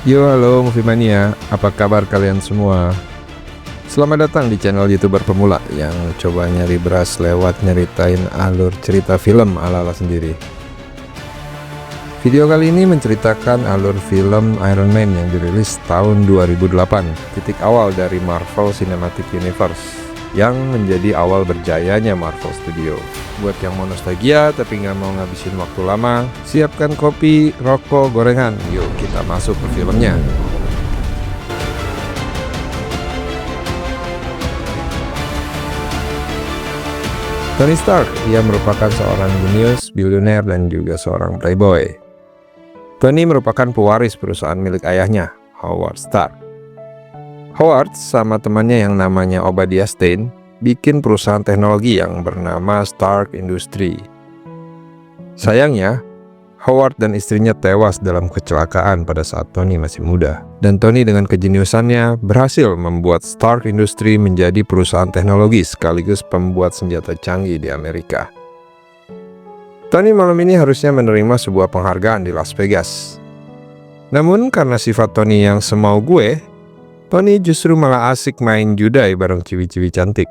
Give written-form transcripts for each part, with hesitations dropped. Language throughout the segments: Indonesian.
Yo, halo Movie Mania, apa kabar kalian semua? Selamat datang di channel YouTuber pemula yang coba nyari beras lewat nyeritain alur cerita film ala-ala sendiri. Video kali ini menceritakan alur film Iron Man yang dirilis tahun 2008, titik awal dari Marvel Cinematic Universe, yang menjadi awal berjayanya Marvel Studio. Buat yang mau nostalgia tapi nggak mau ngabisin waktu lama, siapkan kopi, rokok, gorengan. Yuk kita masuk ke filmnya. Tony Stark, ia merupakan seorang jenius, bilioner, dan juga seorang playboy. Tony merupakan pewaris perusahaan milik ayahnya, Howard Stark. Howard sama temannya yang namanya Obadiah Stane bikin perusahaan teknologi yang bernama Stark Industries. Sayangnya, Howard dan istrinya tewas dalam kecelakaan pada saat Tony masih muda. Dan Tony dengan kejeniusannya berhasil membuat Stark Industries menjadi perusahaan teknologi sekaligus pembuat senjata canggih di Amerika. Tony malam ini harusnya menerima sebuah penghargaan di Las Vegas. Namun karena sifat Tony yang semau gue, Tony justru malah asik main judai bareng ciwi-ciwi cantik.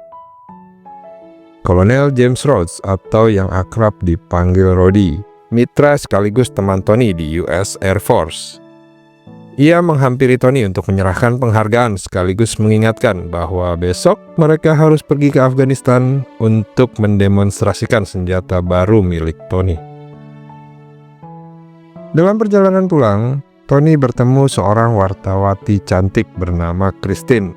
Kolonel James Rhodes atau yang akrab dipanggil Rhodey, mitra sekaligus teman Tony di US Air Force. Ia menghampiri Tony untuk menyerahkan penghargaan sekaligus mengingatkan bahwa besok mereka harus pergi ke Afghanistan untuk mendemonstrasikan senjata baru milik Tony. Dalam perjalanan pulang, Tony bertemu seorang wartawati cantik bernama Christine.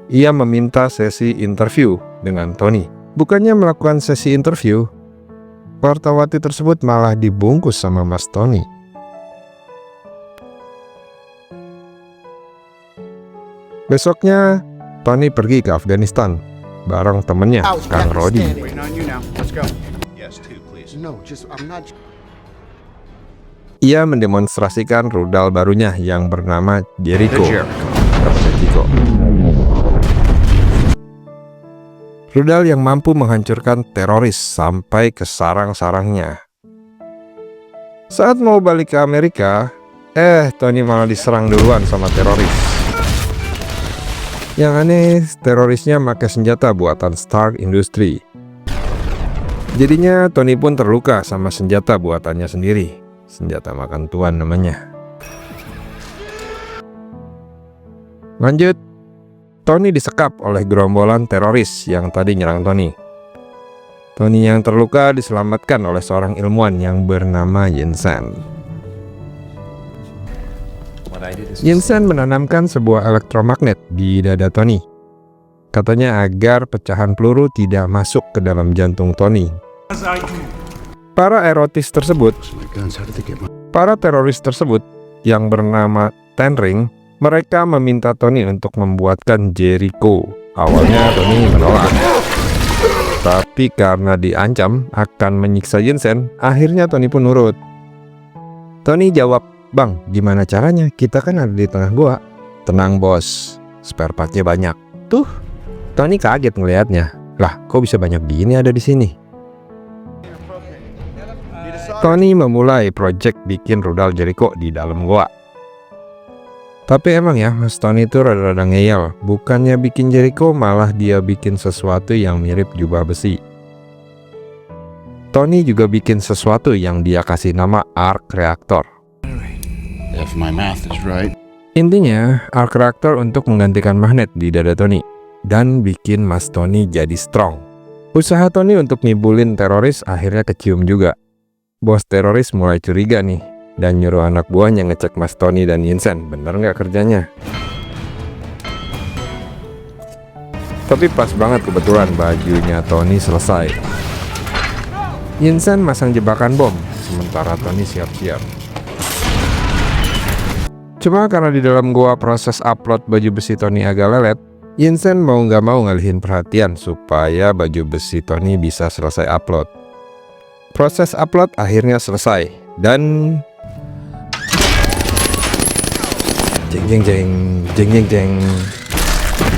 Ia meminta sesi interview dengan Tony. Bukannya melakukan sesi interview, wartawati tersebut malah dibungkus sama Mas Tony. Besoknya, Tony pergi ke Afghanistan bareng temennya, Kang Rhodey. Ia mendemonstrasikan rudal barunya yang bernama Jericho. Rudal yang mampu menghancurkan teroris sampai ke sarang-sarangnya. Saat mau balik ke Amerika, Tony malah diserang duluan sama teroris. Yang aneh, terorisnya pakai senjata buatan Stark Industries. Jadinya Tony pun terluka sama senjata buatannya sendiri. Senjata makan tuan namanya. Lanjut, Tony disekap oleh gerombolan teroris yang tadi nyerang Tony. Tony yang terluka diselamatkan oleh seorang ilmuwan yang bernama Yinsen. Yinsen menanamkan sebuah elektromagnet di dada Tony. Katanya agar pecahan peluru tidak masuk ke dalam jantung Tony. Para teroris tersebut yang bernama Ten Ring, mereka meminta Tony untuk membuatkan Jericho. Awalnya Tony menolak, tapi karena diancam akan menyiksa Yinsen, akhirnya Tony pun nurut. Tony jawab, "Bang, gimana caranya? Kita kan ada di tengah gua." "Tenang bos, spare partnya banyak." Tuh, Tony kaget ngelihatnya. Lah, kok bisa banyak gini ada di sini? Tony memulai proyek bikin rudal Jericho di dalam gua. Tapi emang ya, Mas Tony itu rada-rada ngeyel. Bukannya bikin Jericho, malah dia bikin sesuatu yang mirip jubah besi. Tony juga bikin sesuatu yang dia kasih nama Arc Reactor. If my math is right. Intinya, Arc Reactor untuk menggantikan magnet di dada Tony dan bikin Mas Tony jadi strong. Usaha Tony untuk ngibulin teroris akhirnya kecium juga. Bos teroris mulai curiga nih dan nyuruh anak buahnya ngecek Mas Tony dan Yinsen bener nggak kerjanya. Tapi pas banget kebetulan bajunya Tony selesai. Yinsen masang jebakan bom, sementara Tony siap-siap. Cuma karena di dalam gua proses upload baju besi Tony agak lelet, Yinsen mau nggak mau ngalihin perhatian supaya baju besi Tony bisa selesai upload. Proses upload akhirnya selesai dan jeng.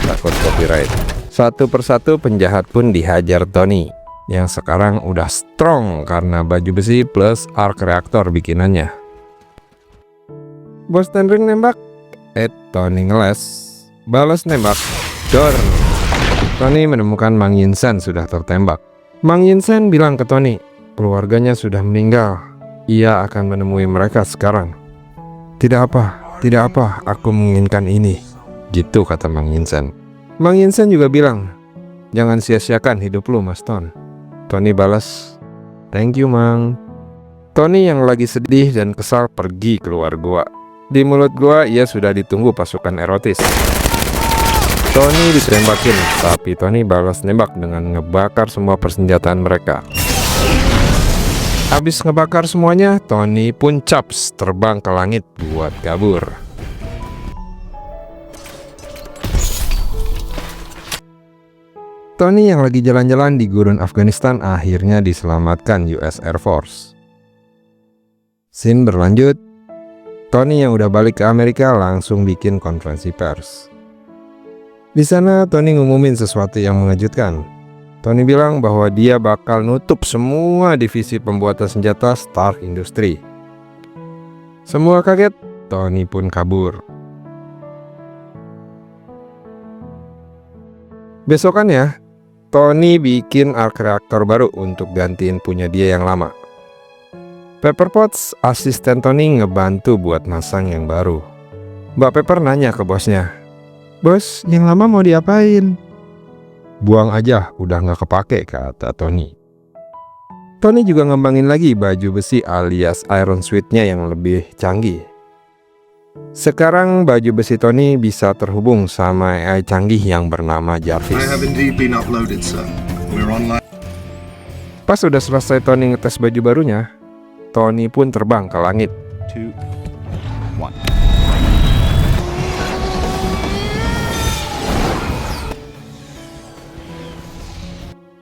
Takut copyright. Satu persatu penjahat pun dihajar Tony, yang sekarang udah strong karena baju besi plus arc reactor bikinannya. Bos Tenring nembak. Tony ngeles. Balas nembak. Dor. Tony menemukan Mang Yinsen sudah tertembak. Mang Yinsen bilang ke Tony, keluarganya sudah meninggal. Ia akan menemui mereka sekarang. Tidak apa, aku menginginkan ini. Gitu kata Mang Yinsen. Mang Yinsen juga bilang, jangan sia-siakan hidup lu, Mas Ton. Tony balas, thank you, Mang. Tony yang lagi sedih dan kesal pergi keluar gua. Di mulut gua ia sudah ditunggu pasukan erotis. Tony ditembakin, tapi Tony balas nembak dengan ngebakar semua persenjataan mereka. Habis ngebakar semuanya, Tony pun caps terbang ke langit buat kabur. Tony yang lagi jalan-jalan di gurun Afghanistan akhirnya diselamatkan US Air Force. Scene berlanjut. Tony yang udah balik ke Amerika langsung bikin konferensi pers. Di sana Tony ngumumin sesuatu yang mengejutkan. Tony bilang bahwa dia bakal nutup semua divisi pembuatan senjata Stark Industries. Semua kaget, Tony pun kabur. Besokannya, Tony bikin arc reactor baru untuk gantiin punya dia yang lama. Pepper Potts, asisten Tony, ngebantu buat masang yang baru. Mbak Pepper nanya ke bosnya, "Bos, yang lama mau diapain?" "Buang aja, udah nggak kepake," kata Tony. Tony juga ngembangin lagi baju besi alias Iron Suit-nya yang lebih canggih. Sekarang baju besi Tony bisa terhubung sama AI canggih yang bernama Jarvis. I have indeed been uploaded, sir. We're online. Pas udah selesai Tony ngetes baju barunya, Tony pun terbang ke langit. 2, 1.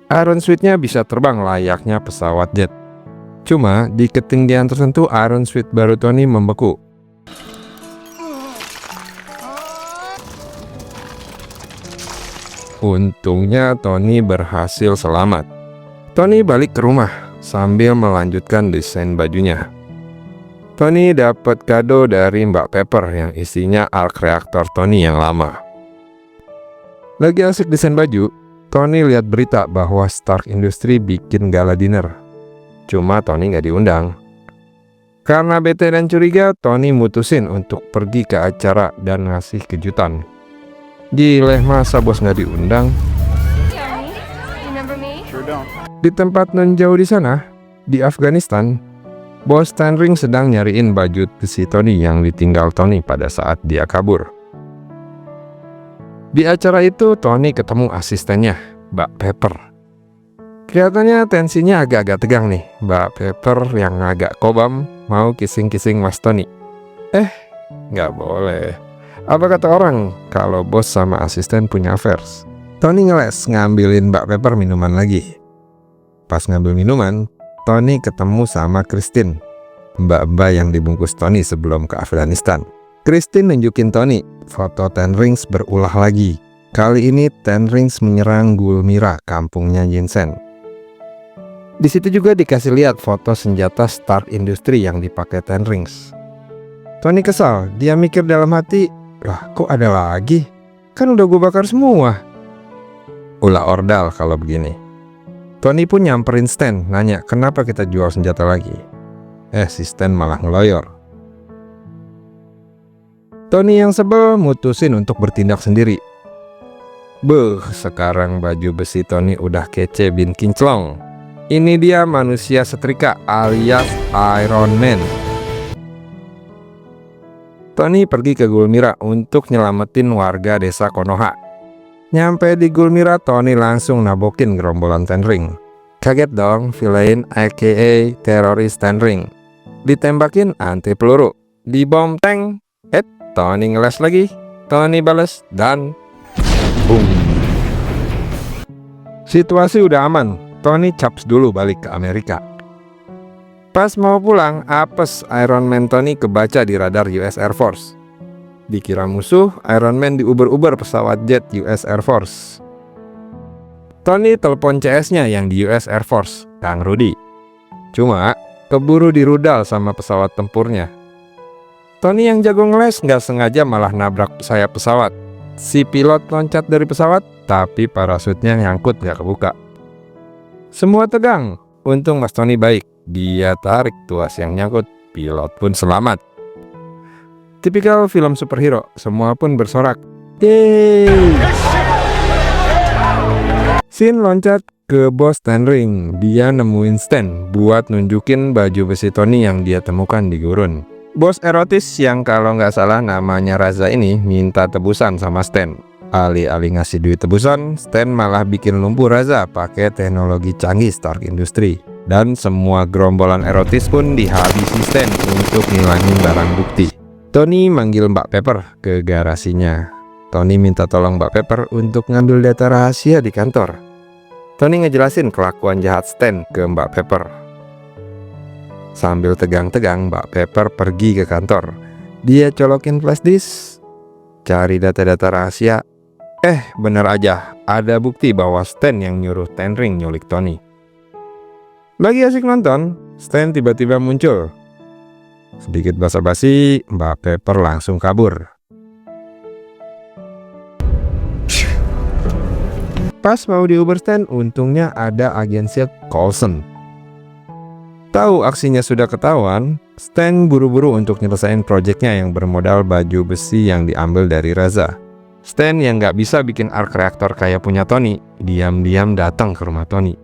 Iron Suit-nya bisa terbang layaknya pesawat jet. Cuma di ketinggian tertentu Iron Suit baru Tony membeku. Untungnya Tony berhasil selamat. Tony balik ke rumah sambil melanjutkan desain bajunya. Tony dapat kado dari Mbak Pepper yang isinya arc reactor Tony yang lama. Lagi asik desain baju, Tony lihat berita bahwa Stark Industries bikin gala dinner. Cuma Tony nggak diundang. Karena bete dan curiga, Tony mutusin untuk pergi ke acara dan ngasih kejutan. Gileh, masa bos nggak diundang? Tony, remember me? Sure don't. Di tempat non jauh di sana, di Afghanistan, Bos Tenring sedang nyariin baju besi Tony yang ditinggal Tony pada saat dia kabur. Di acara itu Tony ketemu asistennya, Mbak Pepper. Kelihatannya tensinya agak-agak tegang nih. Mbak Pepper yang agak kobam mau kissing-kissing Mas Tony. Nggak boleh. Apa kata orang kalau bos sama asisten punya affairs? Tony ngeles ngambilin Mbak Pepper minuman lagi. Pas ngambil minuman, Tony ketemu sama Christine, mbak-mbak yang dibungkus Tony sebelum ke Afghanistan. Christine nunjukin Tony foto Ten Rings berulah lagi. Kali ini Ten Rings menyerang Gulmira, kampungnya Yinsen. Di situ juga dikasih lihat foto senjata Stark Industries yang dipakai Ten Rings. Tony kesal, dia mikir dalam hati, lah kok ada lagi? Kan udah gue bakar semua. Ulah ordal kalau begini. Tony pun nyamperin Stan, nanya kenapa kita jual senjata lagi. Si Stan malah ngeloyor. Tony yang sebel mutusin untuk bertindak sendiri. Sekarang baju besi Tony udah kece bin kinclong. Ini dia manusia setrika alias Iron Man. Tony pergi ke Gulmira untuk nyelamatin warga desa Konoha. Nyampe di Gulmira, Tony langsung nabokin gerombolan Ten Ring. Kaget dong, villain aka teroris Ten Ring. Ditembakin anti peluru, dibom tank. Tony ngeles lagi, Tony balas, dan boom. Situasi udah aman, Tony caps dulu balik ke Amerika. Pas mau pulang, apes Iron Man Tony kebaca di radar US Air Force. Dikira musuh, Iron Man diuber-uber pesawat jet US Air Force. Tony telepon CS-nya yang di US Air Force, Kang Rudy. Cuma keburu dirudal sama pesawat tempurnya. Tony yang jago ngeles nggak sengaja malah nabrak sayap pesawat. Si pilot loncat dari pesawat, tapi parasutnya nyangkut nggak kebuka. Semua tegang. Untung Mas Tony baik. Dia tarik tuas yang nyangkut. Pilot pun selamat. Tipikal film superhero. Semua pun bersorak. Yeay! Scene loncat ke bos Ten Ring. Dia nemuin Stan buat nunjukin baju besi Tony yang dia temukan di gurun. Bos erotis yang kalau nggak salah namanya Raza ini minta tebusan sama Stan. Alih-alih ngasih duit tebusan, Stan malah bikin lumpuh Raza pakai teknologi canggih Stark Industry. Dan semua gerombolan erotis pun dihabisi Stan untuk ngilangin barang bukti. Tony manggil Mbak Pepper ke garasinya. Tony minta tolong Mbak Pepper untuk ngambil data rahasia di kantor. Tony ngejelasin kelakuan jahat Stan ke Mbak Pepper. Sambil tegang-tegang, Mbak Pepper pergi ke kantor. Dia colokin flash disk, cari data-data rahasia. Bener aja, ada bukti bahwa Stan yang nyuruh Ten Ring nyulik Tony. Lagi asik nonton, Stan tiba-tiba muncul. Sedikit basa-basi, Mbak Pepper langsung kabur. Pas mau diuber Stan, untungnya ada agen SHIELD Coulson. Tahu aksinya sudah ketahuan, Stan buru-buru untuk nyelesain proyeknya yang bermodal baju besi yang diambil dari Raza. Stan yang nggak bisa bikin arc reactor kayak punya Tony, diam-diam datang ke rumah Tony.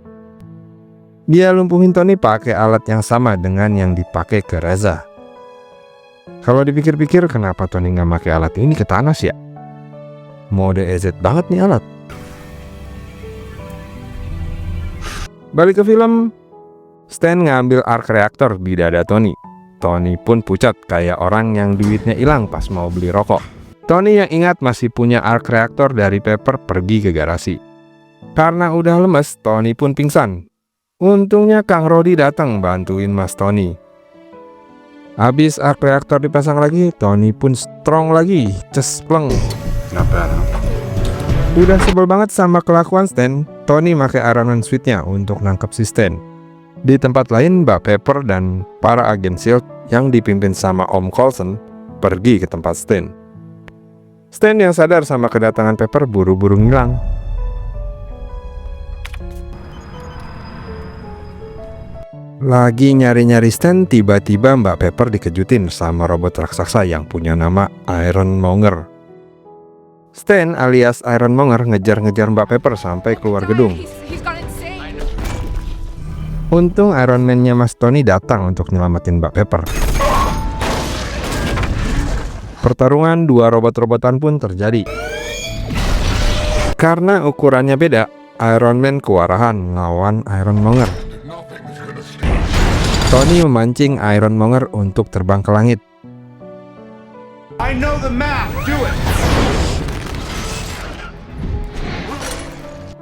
Dia lumpuhin Tony pakai alat yang sama dengan yang dipakai ke Raza. Kalau dipikir-pikir, kenapa Tony nggak pakai alat ini ke Thanos ya? Mode EZ banget nih alat. Balik ke film, Stan ngambil arc reactor di dada Tony. Tony pun pucat kayak orang yang duitnya hilang pas mau beli rokok. Tony yang ingat masih punya arc reactor dari Pepper pergi ke garasi. Karena udah lemes, Tony pun pingsan. Untungnya Kang Rodi datang bantuin Mas Tony. Habis arc reactor dipasang lagi, Tony pun strong lagi. Cespleng. Not bad, huh? Udah sebel banget sama kelakuan Stan, Tony pakai Iron Man suit-nya untuk nangkep si Stan. Di tempat lain, Mbak Pepper dan para agen SHIELD yang dipimpin sama Om Coulson pergi ke tempat Stan. Stan yang sadar sama kedatangan Pepper buru-buru ngilang. Lagi nyari-nyari Stan, tiba-tiba Mbak Pepper dikejutin sama robot raksasa yang punya nama Ironmonger. Stan alias Ironmonger ngejar-ngejar Mbak Pepper sampai keluar gedung. He's gone insane. Untung Iron Man-nya Mas Tony datang untuk nyelamatin Mbak Pepper. Pertarungan dua robot-robotan pun terjadi. Karena ukurannya beda, Iron Man kewarahan lawan Ironmonger. Tony memancing Ironmonger untuk terbang ke langit. I know the math. Do it.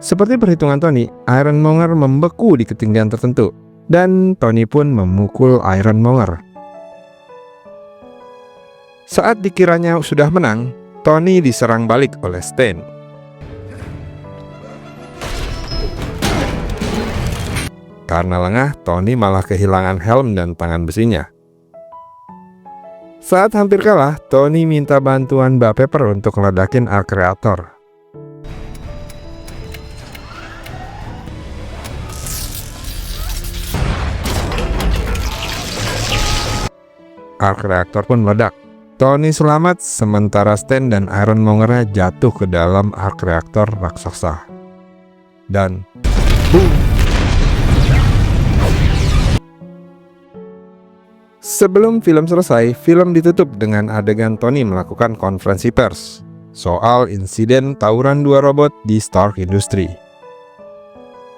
Seperti perhitungan Tony, Ironmonger membeku di ketinggian tertentu, dan Tony pun memukul Ironmonger. Saat dikiranya sudah menang, Tony diserang balik oleh Stan. Karena lengah, Tony malah kehilangan helm dan tangan besinya. Saat hampir kalah, Tony minta bantuan Mbak Pepper untuk ngeledakin arc reactor. Arc reactor pun meledak. Tony selamat, sementara Stan dan Ironmonger-nya jatuh ke dalam arc reactor raksasa. Dan boom! Sebelum film selesai, film ditutup dengan adegan Tony melakukan konferensi pers soal insiden tawuran dua robot di Stark Industry.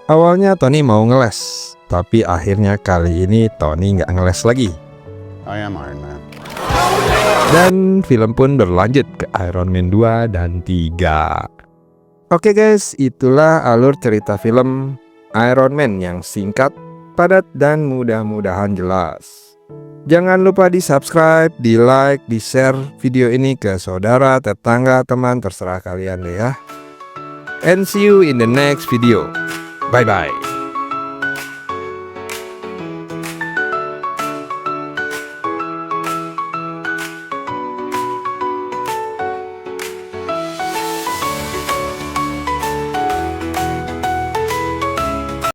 Awalnya Tony mau ngeles, tapi akhirnya kali ini Tony nggak ngeles lagi. I am Iron Man. Dan film pun berlanjut ke Iron Man 2 dan 3. Oke guys, itulah alur cerita film Iron Man yang singkat, padat, dan mudah-mudahan jelas. Jangan lupa di subscribe, di like, di share video ini ke saudara, tetangga, teman, terserah kalian deh ya. And see you in the next video. Bye bye.